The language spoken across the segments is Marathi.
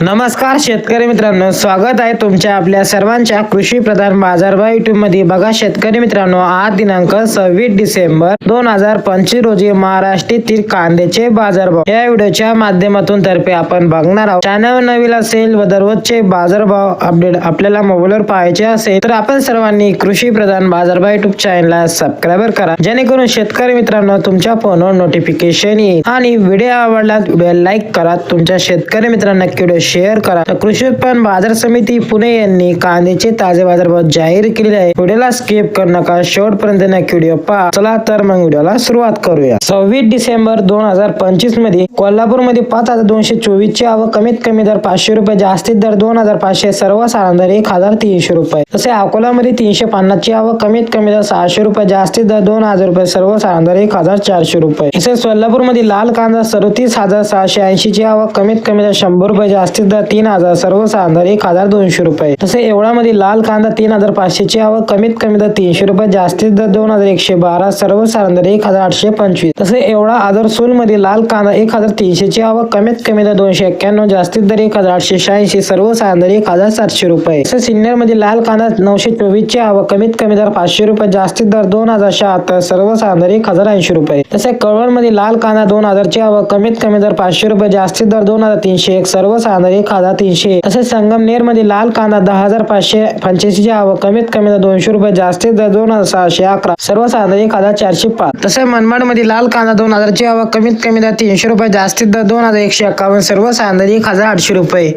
नमस्कार शेतकरी मित्रांनो, स्वागत आहे तुमच्या आपल्या सर्वांच्या कृषी प्रधान बाजारभाव युट्यूब मध्ये। बघा शेतकरी मित्रांनो, आज दिनांक 26 डिसेंबर 2025 रोजी महाराष्ट्रातील कांद्याचे बाजारभाव या व्हिडिओच्या माध्यमातून तर्फे आपण बघणार आहोत। चॅनल नवीन असेल व दररोजचे बाजारभाव अपडेट आपल्याला मोबाईलवर पाहायचे असेल तर आपण सर्वांनी कृषी प्रधान बाजारभाव युट्यूब चॅनलला सबस्क्राइब करा, जेणेकरून शेतकरी मित्रांनो तुमच्या फोनवर नोटिफिकेशन येईल। आणि व्हिडिओ आवडला व्हिडिओ लाईक करा, तुमच्या शेतकरी मित्रांना व्हिडिओ शेअर करा। कृषी उत्पन्न बाजार समिती पुणे यांनी कांद्याचे ताजे बाजारभाव जाहीर केले आहे। व्हिडिओला स्किप करू नका, शेवटपर्यंत नक्की व्हिडिओ पहा। चला तर मग व्हिडिओला सुरुवात करूया। 26 डिसेंबर 2025 मध्ये कोल्हापूर मध्ये 5224 ची आवक, कमीत कमी दर 500 रुपये, जास्तीत दर 2500, सर्वसाधारण दर 1300 रुपये। तसे अकोला मध्ये 350 ची आवक, कमीत कमी दर 600 रुपये, जास्तीत दर 2000 रुपये, सर्वसाधारण दर 1400 रुपये। तसेच सोलापूर मध्ये लाल कांदा 37680 ची आवक, कमीत कमी दर 100 रुपये, जास्तीत दर 3000, सर्वसाधारण दर 1200 रुपये। तसे एवढा मध्ये लाल कांदा 3500 ची आवक, कमीत कमी दर 300 रुपये, जास्तीत दर 2112, सर्वसाधारण दर 1825। तसे एवढा आदरसूल मध्ये लाल कांदा 1300 ची आवक, कमीत कमी दर 291, जास्तीत दर 1886, सर्वसाधारण दर 1700 रुपये। तसे सिन्नर मध्ये लाल कांदा 924 ची आवक, कमीत कमी दर 500 रुपये, जास्तीत दर 2076, सर्वसाधारण दर 1080 रुपये। तसे कळवण मध्ये लाल कांदा 2000 ची आवक, कमीत कमी दर 500 रुपये, जास्तीत दर 2301, सर्वसाधारण दर 1300। तसेच संगमनेर मध्ये लाल कांदा 10585 ची आवक, कमीत कमी दर 200 रुपये, जास्तीत दर 2611, सर्वसाधारण दर 1405। तसे मनमाड मध्ये लाल कांदा 2000 ची आवक, कमीत कमी दर 300 रुपये, जास्तीत दर 2151, सर्वसाधारण दर 1800 रुपये।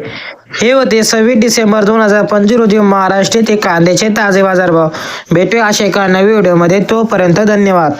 हे होते 26 डिसेंबर 2025 रोजी महाराष्ट्रातील कांद्याचे ताजे बाजारभाव। भेटूया अशा एका नवीन व्हिडिओ मध्ये, तोपर्यंत धन्यवाद।